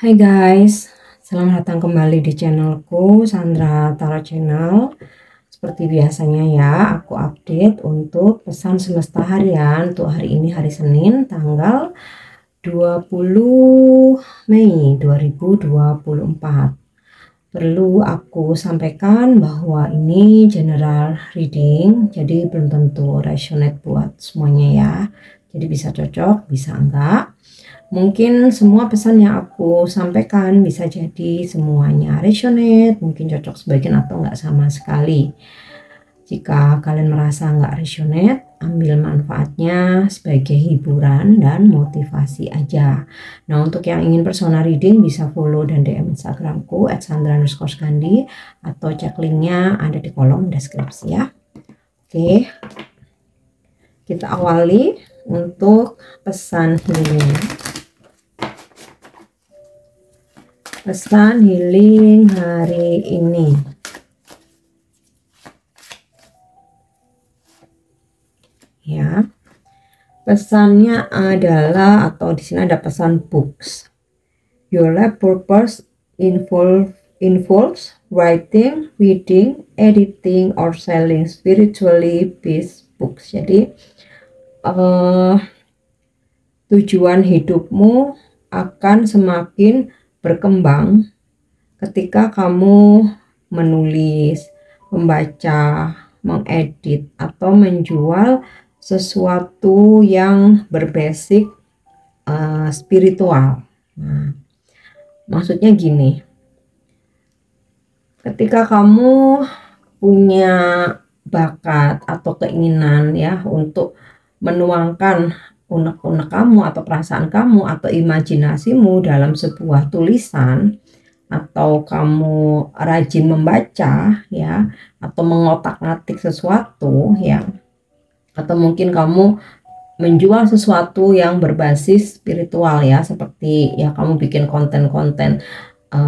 Hai guys, selamat datang kembali di channelku Sandra Tarot Channel. Seperti biasanya ya, aku update untuk pesan semesta harian untuk hari ini, hari Senin tanggal 20 Mei 2024. Perlu aku sampaikan bahwa ini general reading, jadi belum tentu resonate buat semuanya ya. Jadi bisa cocok, bisa enggak. Mungkin semua pesan yang aku sampaikan bisa jadi semuanya resonate, mungkin cocok sebagian atau enggak sama sekali. Jika kalian merasa enggak resonate, ambil manfaatnya sebagai hiburan dan motivasi aja. Nah, untuk yang ingin personal reading bisa follow dan DM Instagramku @sandra_gandhi atau cek linknya ada di kolom deskripsi ya. Oke, kita awali untuk pesan healing. Pesan healing hari ini. Ya. Pesannya adalah, atau di sini ada pesan books. Your life purpose involves writing, reading, editing, or selling spiritually based books. Jadi tujuan hidupmu akan semakin berkembang ketika kamu menulis, membaca, mengedit, atau menjual sesuatu yang berbasic spiritual. Nah, maksudnya gini, ketika kamu punya bakat atau keinginan ya untuk menuangkan unek-unek kamu atau perasaan kamu atau imajinasimu dalam sebuah tulisan, atau kamu rajin membaca ya, atau mengotak-ngatik sesuatu ya, atau mungkin kamu menjual sesuatu yang berbasis spiritual ya, seperti ya kamu bikin konten-konten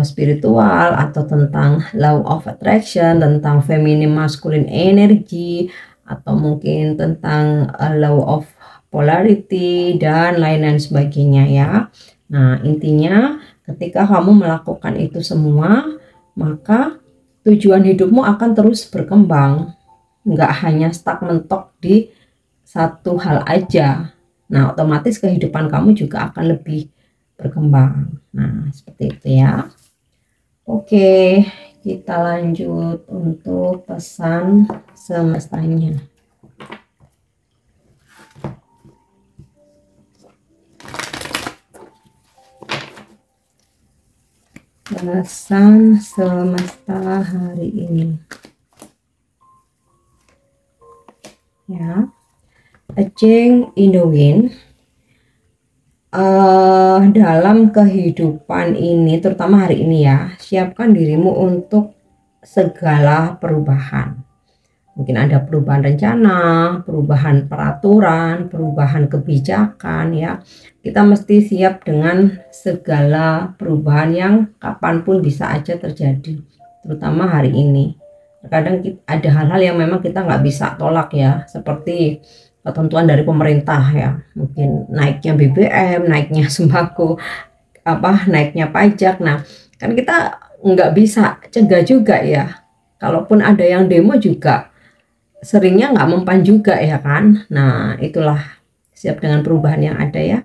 spiritual atau tentang law of attraction, tentang feminine masculine energy, atau mungkin tentang law of polarity dan lain-lain sebagainya ya. Nah, intinya ketika kamu melakukan itu semua, maka tujuan hidupmu akan terus berkembang, nggak hanya stuck mentok di satu hal aja. Nah, otomatis kehidupan kamu juga akan lebih berkembang. Nah, seperti itu ya. Oke, kita lanjut untuk pesan semestanya. Pesan semesta hari ini ya, a change in the wind. Dalam kehidupan ini, terutama hari ini ya, siapkan dirimu untuk segala perubahan. Mungkin ada perubahan rencana, perubahan peraturan, perubahan kebijakan ya. Kita mesti siap dengan segala perubahan yang kapanpun bisa aja terjadi, terutama hari ini. Terkadang ada hal-hal yang memang kita nggak bisa tolak ya, seperti ketentuan dari pemerintah ya, mungkin naiknya BBM, naiknya sembako, naiknya pajak. Nah, kan kita nggak bisa cegah juga ya. Kalaupun ada yang demo juga seringnya nggak mempan juga ya kan. Nah, itulah, siap dengan perubahan yang ada ya.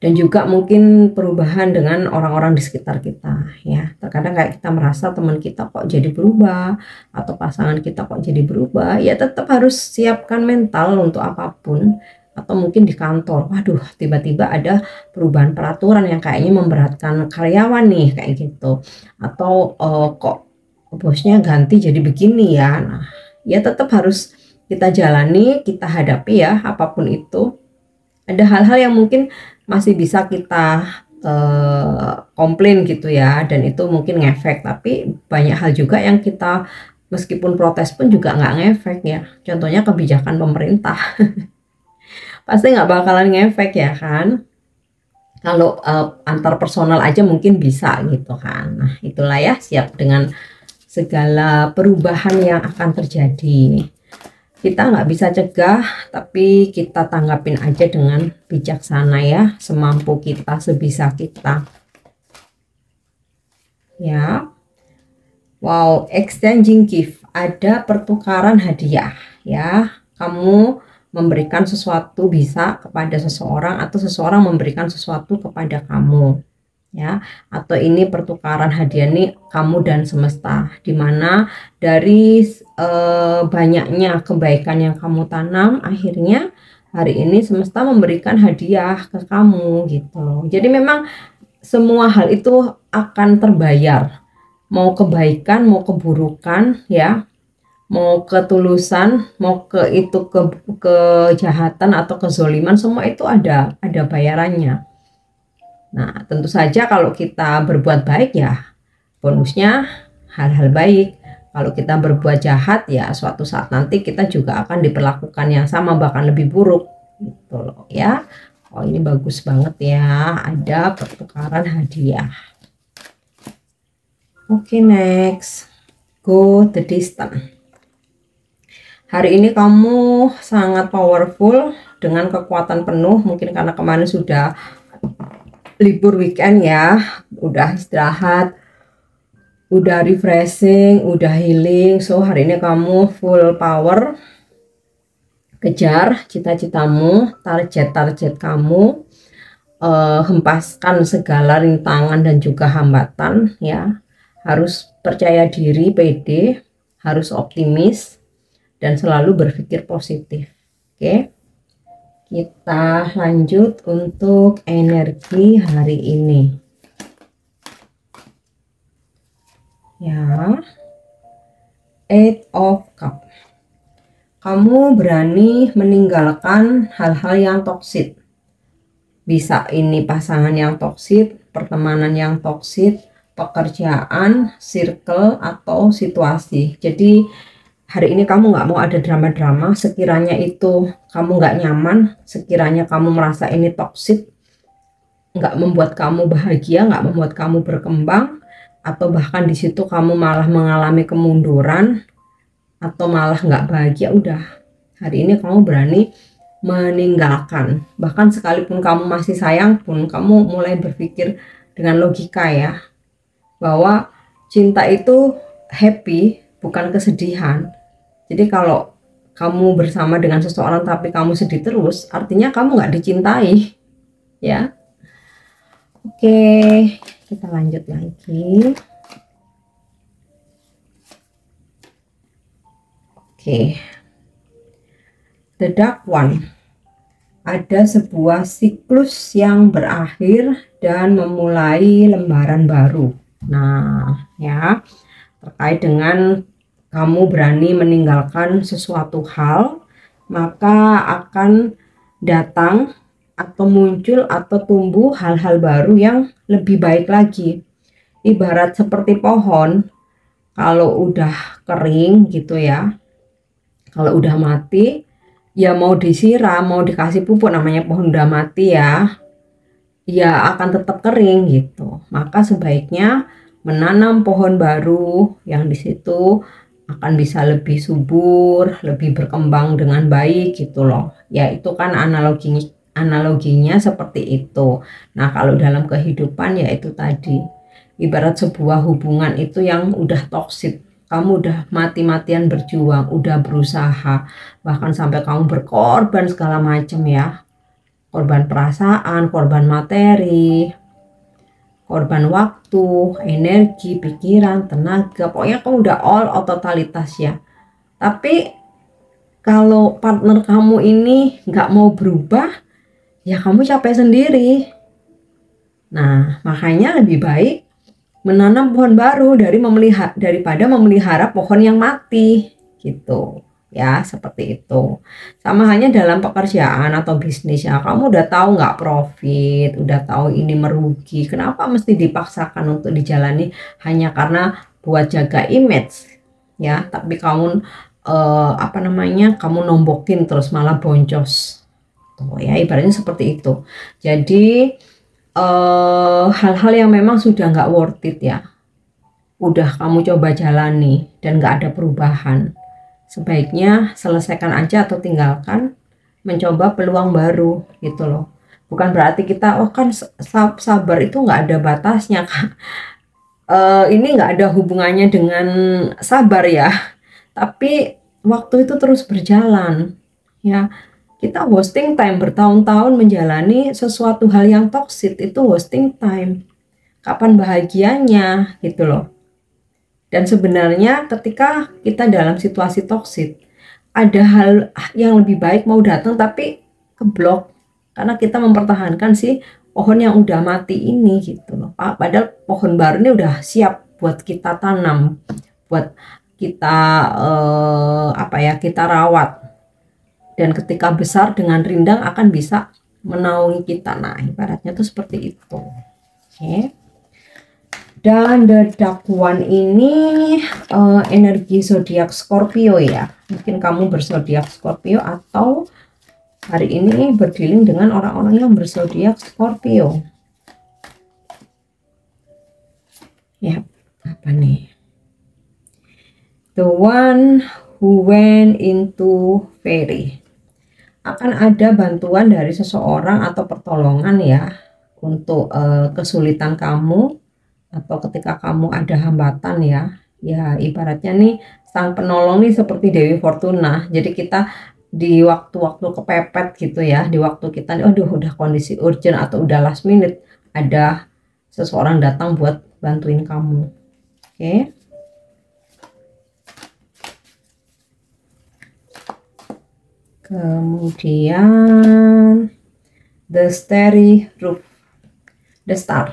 Dan juga mungkin perubahan dengan orang-orang di sekitar kita ya. Terkadang kayak kita merasa teman kita kok jadi berubah, atau pasangan kita kok jadi berubah, ya tetap harus siapkan mental untuk apapun. Atau mungkin di kantor, waduh tiba-tiba ada perubahan peraturan yang kayaknya memberatkan karyawan nih, kayak gitu. Atau kok bosnya ganti jadi begini ya. Nah, ya tetap harus kita jalani, kita hadapi ya, apapun itu. Ada hal-hal yang mungkin masih bisa kita komplain gitu ya, dan itu mungkin ngefek, tapi banyak hal juga yang kita meskipun protes pun juga nggak ngefek ya. Contohnya kebijakan pemerintah pasti nggak bakalan ngefek ya kan. Kalau antar personal aja mungkin bisa gitu kan. Nah, itulah ya, siap dengan segala perubahan yang akan terjadi. Kita nggak bisa cegah, tapi kita tanggapin aja dengan bijaksana ya, semampu kita, sebisa kita. ya. Wow, exchanging gift, ada pertukaran hadiah ya. Kamu memberikan sesuatu bisa kepada seseorang atau seseorang memberikan sesuatu kepada kamu ya. Atau ini pertukaran hadiah nih kamu dan semesta, dimana dari banyaknya kebaikan yang kamu tanam, akhirnya hari ini semesta memberikan hadiah ke kamu gitu loh. Jadi memang semua hal itu akan terbayar, mau kebaikan mau keburukan ya, mau ketulusan mau kejahatan atau kezoliman, semua itu ada bayarannya. Nah tentu saja kalau kita berbuat baik ya bonusnya hal-hal baik, kalau kita berbuat jahat ya suatu saat nanti kita juga akan diperlakukan yang sama bahkan lebih buruk gitu loh ya. Oh ini bagus banget ya, ada pertukaran hadiah. Oke, next, go the distance. Hari ini kamu sangat powerful dengan kekuatan penuh, mungkin karena kemarin sudah libur weekend ya, udah istirahat, udah refreshing, udah healing. So hari ini kamu full power, kejar cita-citamu, target-target kamu, hempaskan segala rintangan dan juga hambatan ya. Harus percaya diri, pede, harus optimis, dan selalu berpikir positif. Oke, kita lanjut untuk energi hari ini. Ya, Eight of Cups. Kamu berani meninggalkan hal-hal yang toksik. Bisa ini pasangan yang toksik, pertemanan yang toksik, pekerjaan, circle, atau situasi. Jadi hari ini kamu nggak mau ada drama-drama. Sekiranya itu kamu nggak nyaman, sekiranya kamu merasa ini toksik, nggak membuat kamu bahagia, nggak membuat kamu berkembang, atau bahkan di situ kamu malah mengalami kemunduran atau malah nggak bahagia, udah hari ini kamu berani meninggalkan. Bahkan sekalipun kamu masih sayang pun kamu mulai berpikir dengan logika ya, bahwa cinta itu happy bukan kesedihan. Jadi kalau kamu bersama dengan seseorang tapi kamu sedih terus, artinya kamu nggak dicintai ya. Oke, kita lanjut lagi. Oke, The Dark One, ada sebuah siklus yang berakhir dan memulai lembaran baru. Nah ya, terkait dengan kamu berani meninggalkan sesuatu hal, maka akan datang atau muncul atau tumbuh hal-hal baru yang lebih baik lagi. Ibarat seperti pohon, kalau udah kering gitu ya, kalau udah mati ya mau disiram, mau dikasih pupuk, namanya pohon udah mati ya, ya akan tetap kering gitu. Maka sebaiknya menanam pohon baru yang di situ akan bisa lebih subur, lebih berkembang dengan baik gitu loh. Ya itu kan analoginya seperti itu. Nah kalau dalam kehidupan ya itu tadi, ibarat sebuah hubungan itu yang udah toksik, kamu udah mati-matian berjuang, udah berusaha, bahkan sampai kamu berkorban segala macam ya, korban perasaan, korban materi, korban waktu, energi, pikiran, tenaga, pokoknya kamu udah all out totalitas ya. Tapi kalau partner kamu ini nggak mau berubah, ya kamu capek sendiri. Nah makanya lebih baik menanam pohon baru daripada memelihara pohon yang mati gitu ya, seperti itu. Sama hanya dalam pekerjaan atau bisnis ya, kamu udah tahu nggak profit, udah tahu ini merugi, kenapa mesti dipaksakan untuk dijalani hanya karena buat jaga image ya, tapi kamu kamu nombokin terus malah boncos tuh ya, ibaratnya seperti itu. Jadi hal-hal yang memang sudah nggak worth it ya, udah kamu coba jalani dan nggak ada perubahan, sebaiknya selesaikan aja atau tinggalkan, mencoba peluang baru gitu loh. Bukan berarti kita kan sabar itu nggak ada batasnya Kak. ini nggak ada hubungannya dengan sabar ya, tapi waktu itu terus berjalan ya. Kita wasting time bertahun-tahun menjalani sesuatu hal yang toksik, itu wasting time. Kapan bahagianya gitu loh. Dan sebenarnya ketika kita dalam situasi toksik, ada hal yang lebih baik mau datang tapi keblok karena kita mempertahankan si pohon yang udah mati ini gitu loh. Padahal pohon baru ini udah siap buat kita tanam, buat kita apa ya, kita rawat, dan ketika besar dengan rindang akan bisa menaungi kita. Nah ibaratnya tuh seperti itu. Oke. Dan the dark one ini energi zodiak Scorpio ya. Mungkin kamu berzodiak Scorpio atau hari ini berdealing dengan orang-orang yang berzodiak Scorpio. Ya, apa nih? The one who went into fairy. Akan ada bantuan dari seseorang atau pertolongan ya untuk kesulitan kamu, atau ketika kamu ada hambatan ya. Ya ibaratnya nih sang penolong nih seperti Dewi Fortuna. Jadi kita di waktu-waktu kepepet gitu ya, di waktu kita aduh udah kondisi urgent atau udah last minute, ada seseorang datang buat bantuin kamu. Oke. Kemudian the starry roof, the star.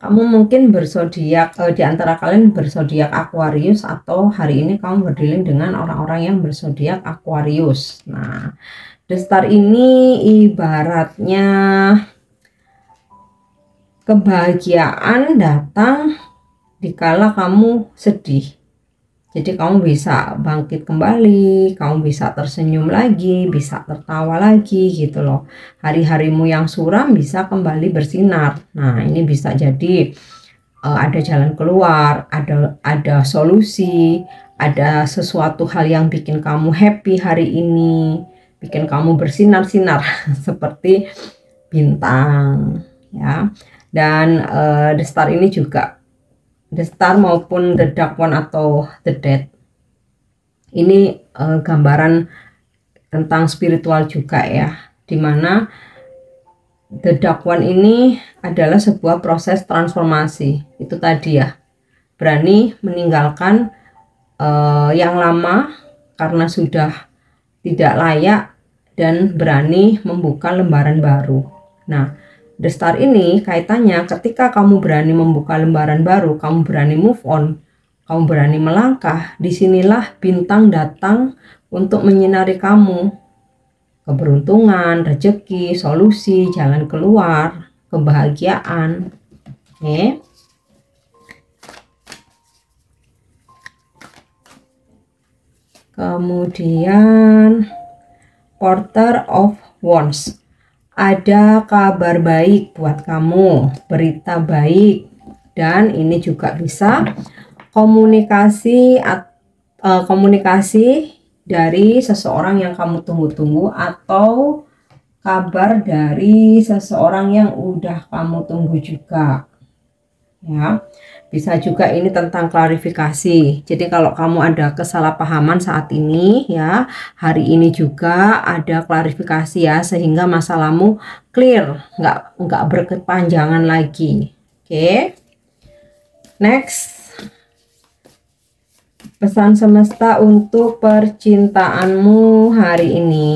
Kamu mungkin berzodiak, di antara kalian berzodiak Aquarius, atau hari ini kamu berdealing dengan orang-orang yang berzodiak Aquarius. Nah, the star ini ibaratnya kebahagiaan datang dikala kamu sedih. Jadi kamu bisa bangkit kembali, kamu bisa tersenyum lagi, bisa tertawa lagi gitu loh. Hari-harimu yang suram bisa kembali bersinar. Nah ini bisa jadi ada jalan keluar, ada solusi, ada sesuatu hal yang bikin kamu happy hari ini, bikin kamu bersinar-sinar seperti bintang ya. Dan the star ini juga, the star maupun the dark one atau the dead, ini gambaran tentang spiritual juga ya, dimana the dark one ini adalah sebuah proses transformasi. Itu tadi ya, berani meninggalkan yang lama karena sudah tidak layak, dan berani membuka lembaran baru. Nah the star ini kaitannya ketika kamu berani membuka lembaran baru, kamu berani move on, kamu berani melangkah, disinilah bintang datang untuk menyinari kamu. Keberuntungan, rezeki, solusi, jalan keluar, kebahagiaan. Oke. Kemudian Porter of Wands. Ada kabar baik buat kamu, berita baik, dan ini juga bisa komunikasi dari seseorang yang kamu tunggu-tunggu, atau kabar dari seseorang yang udah kamu tunggu juga ya. Bisa juga ini tentang klarifikasi. Jadi kalau kamu ada kesalahpahaman saat ini ya, hari ini juga ada klarifikasi ya, sehingga masalahmu clear, nggak berkepanjangan lagi. Oke. Next. Pesan semesta untuk percintaanmu hari ini.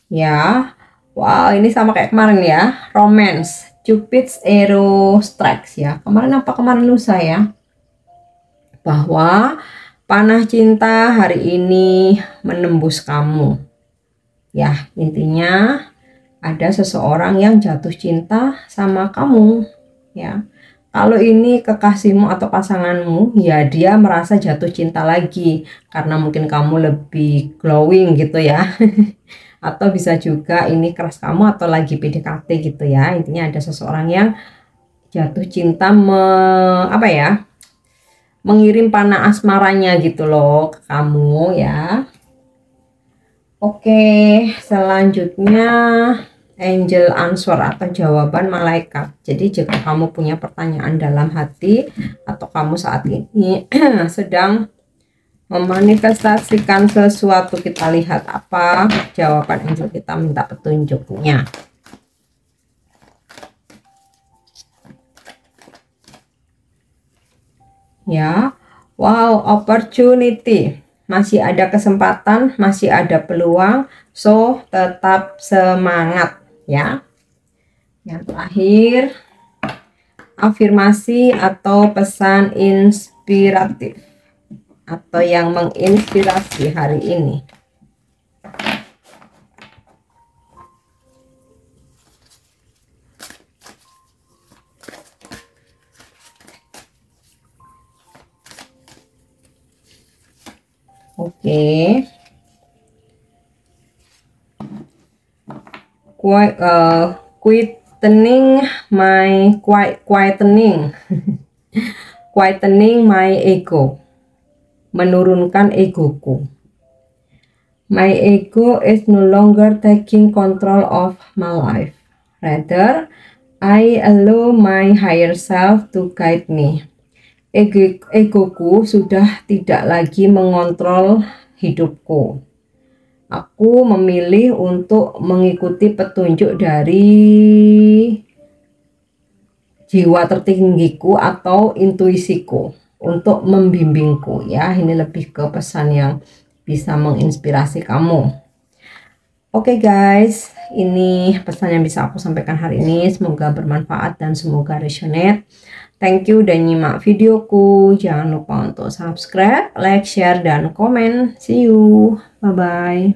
Ya. Wow, ini sama kayak kemarin ya, romance. Cupid's arrow strikes ya. Kemarin apa kemarin lusa ya? Bahwa panah cinta hari ini menembus kamu. Ya, intinya ada seseorang yang jatuh cinta sama kamu ya. Kalau ini kekasihmu atau pasanganmu, ya dia merasa jatuh cinta lagi karena mungkin kamu lebih glowing gitu ya. Atau bisa juga ini keras kamu atau lagi PDKT gitu ya. Intinya ada seseorang yang jatuh cinta mengirim panah asmaranya gitu loh ke kamu ya. Oke, selanjutnya angel answer atau jawaban malaikat. Jadi jika kamu punya pertanyaan dalam hati atau kamu saat ini sedang memanifestasikan sesuatu, kita lihat apa jawaban angel kita minta petunjuknya. Ya, wow, opportunity. Masih ada kesempatan, masih ada peluang, so tetap semangat ya. Yang terakhir, afirmasi atau pesan inspiratif atau yang menginspirasi hari ini. Oke. Quietening my ego. Menurunkan egoku. My ego is no longer taking control of my life. Rather, I allow my higher self to guide me. Egoku sudah tidak lagi mengontrol hidupku. Aku memilih untuk mengikuti petunjuk dari jiwa tertinggiku atau intuisiku untuk membimbingku ya. Ini lebih ke pesan yang bisa menginspirasi kamu. Oke guys, ini pesan yang bisa aku sampaikan hari ini. Semoga bermanfaat dan semoga resonate. Thank you udah nyimak videoku. Jangan lupa untuk subscribe, like, share, dan komen. See you. Bye-bye.